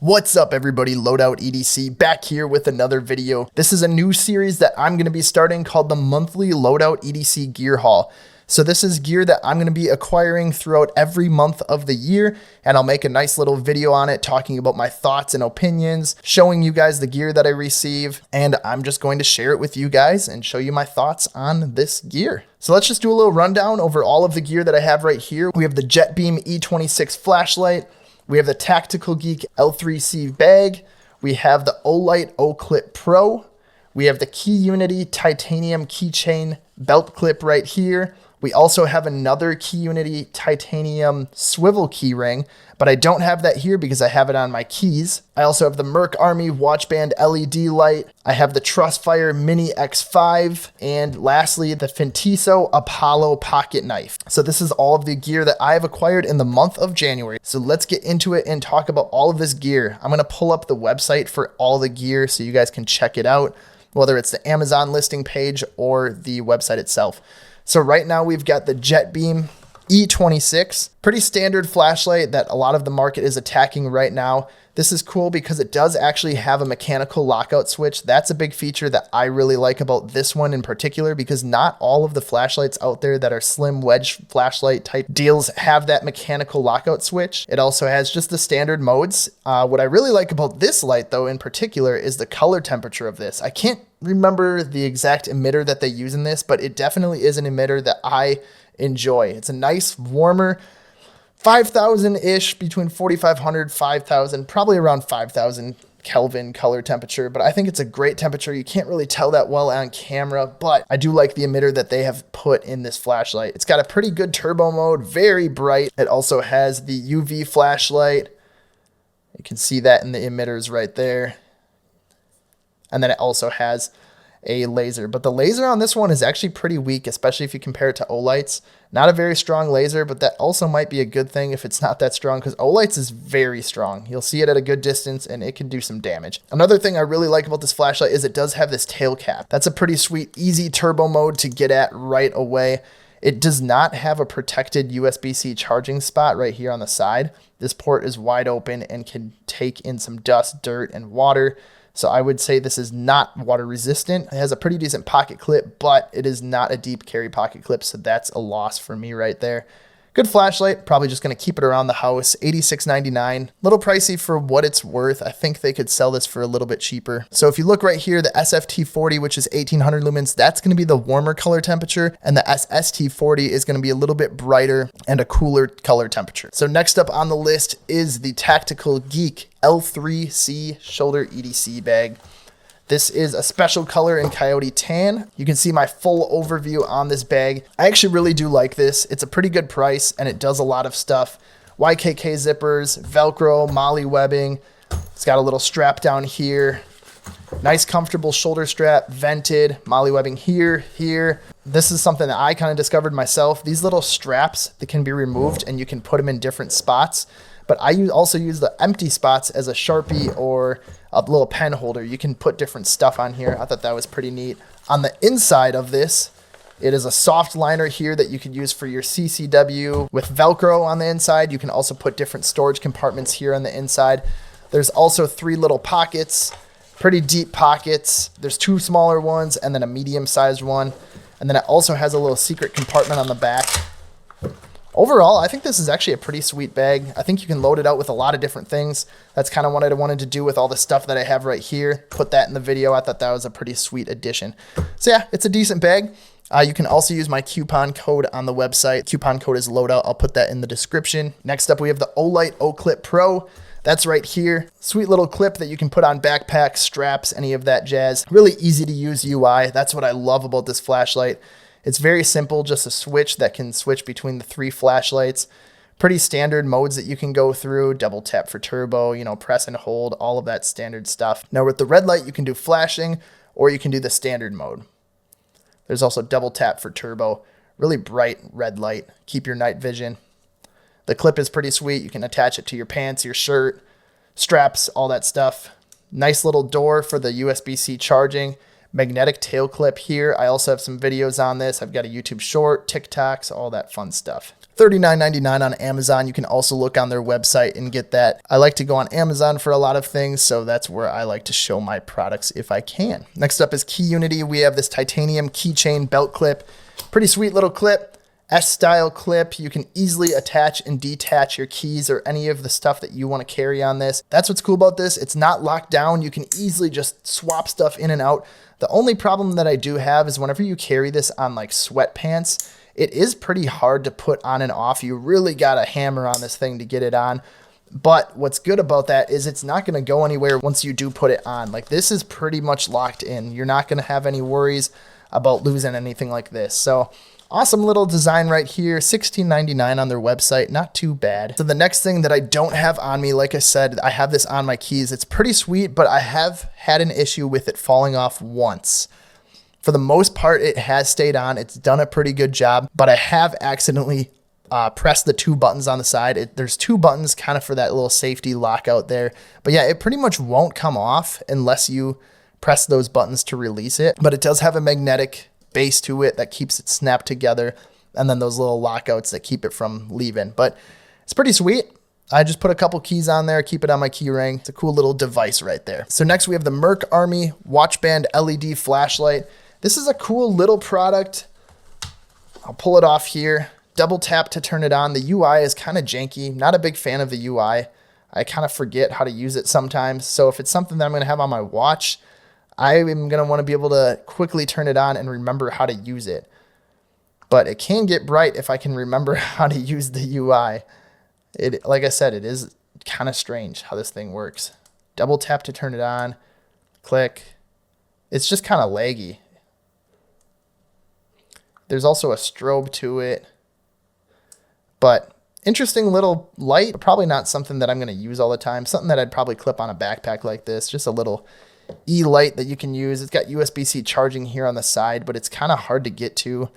What's up everybody, Loadout EDC back here with another video. This is a new series that I'm going to be starting called the monthly Loadout EDC gear haul. So this is gear that I'm going to be acquiring throughout every month of the year, and I'll make a nice little video on it talking about my thoughts and opinions, showing you guys the gear that I receive, and I'm just going to share it with you guys and show you my thoughts on this gear. So let's just do a little rundown over all of the gear that I have right here. We have the Jetbeam E26 flashlight. We have the Tactical Geek L3C bag. We have the Olight O Clip Pro. We have the KeyUnity titanium keychain belt clip right here. We also have another KeyUnity titanium swivel key ring, but I don't have that here because I have it on my keys. I also have the Merc Army watch band LED light. I have the Trustfire Mini X5, and lastly, the Fiso Apollo pocket knife. So this is all of the gear that I have acquired in the month of January. So let's get into it and talk about all of this gear. I'm gonna pull up the website for all the gear so you guys can check it out, whether it's the Amazon listing page or the website itself. So right now we've got the Jetbeam E26, pretty standard flashlight that a lot of the market is attacking right now. This is cool because it does actually have a mechanical lockout switch. That's a big feature that I really like about this one in particular, because not all of the flashlights out there that are slim wedge flashlight type deals have that mechanical lockout switch. It also has just the standard modes. What I really like about this light though in particular is the color temperature of this. I can't remember the exact emitter that they use in this, but it definitely is an emitter that I enjoy. It's a nice warmer 5,000-ish, between 4,500, 5,000, probably around 5,000 Kelvin color temperature, but I think it's a great temperature. You can't really tell that well on camera, but I do like the emitter that they have put in this flashlight. It's got a pretty good turbo mode, very bright. It also has the UV flashlight. You can see that in the emitters right there. And then it also has a laser, but the laser on this one is actually pretty weak, especially if you compare it to Olight's. Not a very strong laser, but that also might be a good thing if it's not that strong, because Olight's is very strong. You'll see it at a good distance and it can do some damage. Another thing I really like about this flashlight is it does have this tail cap. That's a pretty sweet, easy turbo mode to get at right away. It does not have a protected USB-C charging spot right here on the side. This port is wide open and can take in some dust, dirt, and water. So I would say this is not water resistant. It has a pretty decent pocket clip, but it is not a deep carry pocket clip, so that's a loss for me right there. Good flashlight, probably just gonna keep it around the house. $86.99, little pricey for what it's worth. I think they could sell this for a little bit cheaper. So if you look right here, the SFT40, which is 1800 lumens, that's gonna be the warmer color temperature, and the SST40 is gonna be a little bit brighter and a cooler color temperature. So next up on the list is the Tactical Geek L3C shoulder EDC bag. This is a special color in Coyote Tan. You can see my full overview on this bag. I actually really do like this. It's a pretty good price and it does a lot of stuff. YKK zippers, Velcro, Molly webbing. It's got a little strap down here. Nice comfortable shoulder strap, vented, Molly webbing here. This is something that I kind of discovered myself. These little straps that can be removed and you can put them in different spots. But I also use the empty spots as a Sharpie or a little pen holder. You can put different stuff on here. I thought that was pretty neat. On the inside of this, it is a soft liner here that you could use for your CCW with Velcro on the inside. You can also put different storage compartments here on the inside. There's also 3 little pockets, pretty deep pockets. There's 2 smaller ones and then a medium-sized one. And then it also has a little secret compartment on the back. Overall, I think this is actually a pretty sweet bag. I think you can load it out with a lot of different things. That's kind of what I wanted to do with all the stuff that I have right here. Put that in the video. I thought that was a pretty sweet addition. So yeah, it's a decent bag. You can also use my coupon code on the website. Coupon code is Loadout. I'll put that in the description. Next up, we have the Olight O Clip Pro. That's right here. Sweet little clip that you can put on backpacks, straps, any of that jazz. Really easy to use UI. That's what I love about this flashlight. It's very simple, just a switch that can switch between the 3 flashlights. Pretty standard modes that you can go through, double tap for turbo, you know, press and hold, all of that standard stuff. Now with the red light, you can do flashing or you can do the standard mode. There's also double tap for turbo, really bright red light, keep your night vision. The clip is pretty sweet. You can attach it to your pants, your shirt, straps, all that stuff. Nice little door for the USB-C charging. Magnetic tail clip here. I also have some videos on this. I've got a YouTube short, TikToks, all that fun stuff. $39.99 on Amazon. You can also look on their website and get that. I like to go on Amazon for a lot of things, so that's where I like to show my products if I can. Next up is KeyUnity. We have this titanium keychain belt clip. Pretty sweet little clip. S-style clip. You can easily attach and detach your keys or any of the stuff that you want to carry on this. That's what's cool about this. It's not locked down. You can easily just swap stuff in and out. The only problem that I do have is whenever you carry this on like sweatpants, it is pretty hard to put on and off. You really got to hammer on this thing to get it on. But what's good about that is it's not going to go anywhere once you do put it on. Like, this is pretty much locked in. You're not going to have any worries about losing anything like this. So awesome little design right here. $16.99 on their website. Not too bad. So the next thing that I don't have on me, like I said, I have this on my keys. It's pretty sweet, but I have had an issue with it falling off once. For the most part, it has stayed on. It's done a pretty good job, but I have accidentally pressed the two buttons on the side. There's two buttons kind of for that little safety lockout there. But yeah, it pretty much won't come off unless you press those buttons to release it. But it does have a magnetic base to it that keeps it snapped together, and then those little lockouts that keep it from leaving. But it's pretty sweet. I just put a couple keys on there, keep it on my key ring. It's a cool little device right there. So next we have the Merc Army Watch Band LED flashlight. This is a cool little product. I'll pull it off here. Double tap to turn it on. The UI is kind of janky. Not a big fan of the UI. I kind of forget how to use it sometimes. So if it's something that I'm going to have on my watch, I am going to want to be able to quickly turn it on and remember how to use it. But it can get bright if I can remember how to use the UI. Like I said, it is kind of strange how this thing works. Double tap to turn it on. Click. It's just kind of laggy. There's also a strobe to it. But interesting little light. Probably not something that I'm going to use all the time. Something that I'd probably clip on a backpack like this. Just a little E-light that you can use. It's got USB-C charging here on the side, but it's kind of hard to get to.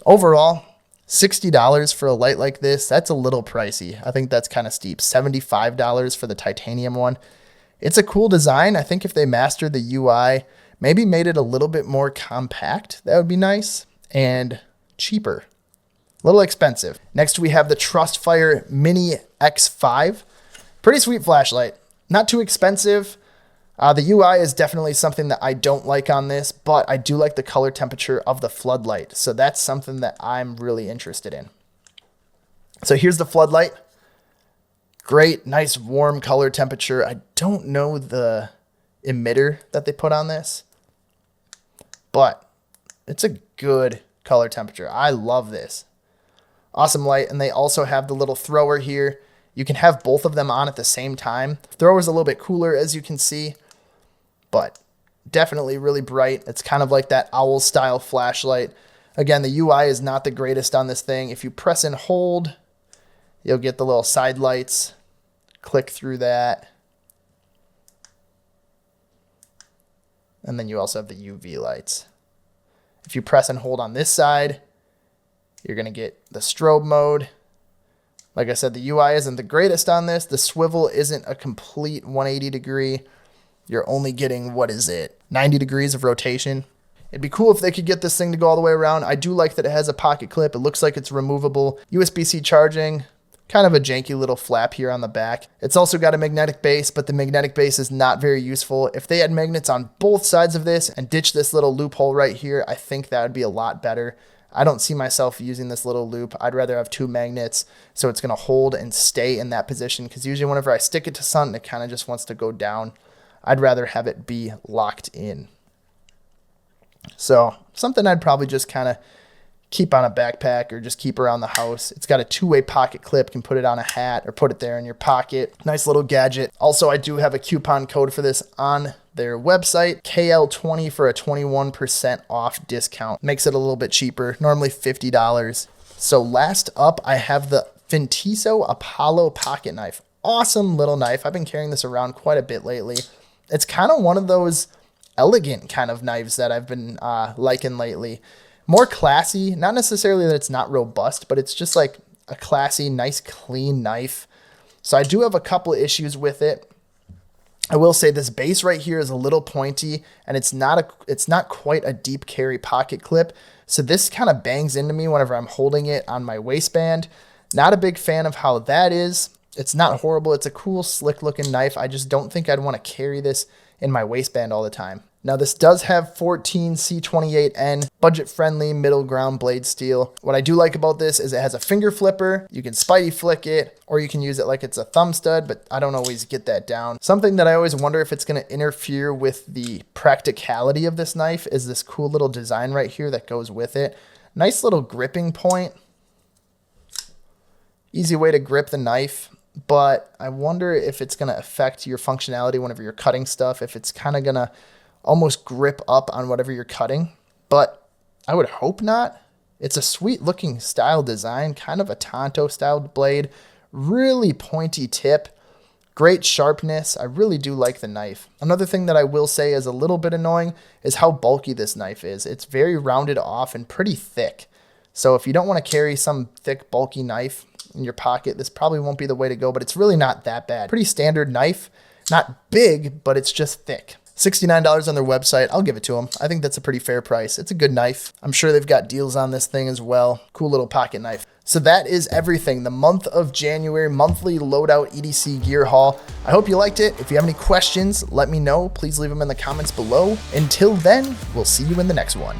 Overall, $60 for a light like this. That's a little pricey. I think that's kind of steep. $75 for the titanium one. It's a cool design. I think if they mastered the UI, maybe made it a little bit more compact, that would be nice. And cheaper. A little expensive. Next we have the Trustfire Mini X5. Pretty sweet flashlight. Not too expensive. The UI is definitely something that I don't like on this, but I do like the color temperature of the floodlight. So that's something that I'm really interested in. So here's the floodlight. Great, nice warm color temperature. I don't know the emitter that they put on this, but it's a good color temperature. I love this. Awesome light. And they also have the little thrower here. You can have both of them on at the same time. The thrower is a little bit cooler, as you can see, but definitely really bright. It's kind of like that owl style flashlight. Again, the UI is not the greatest on this thing. If you press and hold, you'll get the little side lights. Click through that. And then you also have the UV lights. If you press and hold on this side, you're going to get the strobe mode. Like I said, the UI isn't the greatest on this. The swivel isn't a complete 180 degree. You're only getting, 90 degrees of rotation. It'd be cool if they could get this thing to go all the way around. I do like that it has a pocket clip. It looks like it's removable. USB-C charging. Kind of a janky little flap here on the back. It's also got a magnetic base, but the magnetic base is not very useful. If they had magnets on both sides of this and ditch this little loophole right here, I think that would be a lot better. I don't see myself using this little loop. I'd rather have two magnets so it's going to hold and stay in that position, because usually whenever I stick it to something, it kind of just wants to go down. I'd rather have it be locked in. So something I'd probably just kind of keep on a backpack or just keep around the house. It's got a two-way pocket clip. You can put it on a hat or put it there in your pocket. Nice little gadget. Also, I do have a coupon code for this on their website, KL20 for a 21% off discount. Makes it a little bit cheaper, normally $50. So last up, I have the Fiso Apollo pocket knife. Awesome little knife. I've been carrying this around quite a bit lately. It's kind of one of those elegant kind of knives that I've been liking lately. More classy, not necessarily that it's not robust, but it's just like a classy, nice, clean knife. So I do have a couple of issues with it. I will say this base right here is a little pointy, and it's not quite a deep carry pocket clip. So this kind of bangs into me whenever I'm holding it on my waistband. Not a big fan of how that is. It's not horrible. It's a cool, slick looking knife. I just don't think I'd want to carry this in my waistband all the time. Now this does have 14 C28N, budget-friendly middle ground blade steel. What I do like about this is it has a finger flipper. You can spidey flick it, or you can use it like it's a thumb stud, but I don't always get that down. Something that I always wonder if it's gonna interfere with the practicality of this knife is this cool little design right here that goes with it. Nice little gripping point. Easy way to grip the knife, but I wonder if it's gonna affect your functionality whenever you're cutting stuff, if it's kind of gonna almost grip up on whatever you're cutting, but I would hope not. It's a sweet looking style design, kind of a Tonto styled blade, really pointy tip, great sharpness. I really do like the knife. Another thing that I will say is a little bit annoying is how bulky this knife is. It's very rounded off and pretty thick. So if you don't want to carry some thick, bulky knife in your pocket, this probably won't be the way to go, but it's really not that bad. Pretty standard knife, not big, but it's just thick. $69 on their website. I'll give it to them. I think that's a pretty fair price. It's a good knife. I'm sure they've got deals on this thing as well. Cool little pocket knife. So that is everything. The month of January monthly Loadout EDC gear haul. I hope you liked it. If you have any questions, let me know. Please leave them in the comments below. Until then, we'll see you in the next one.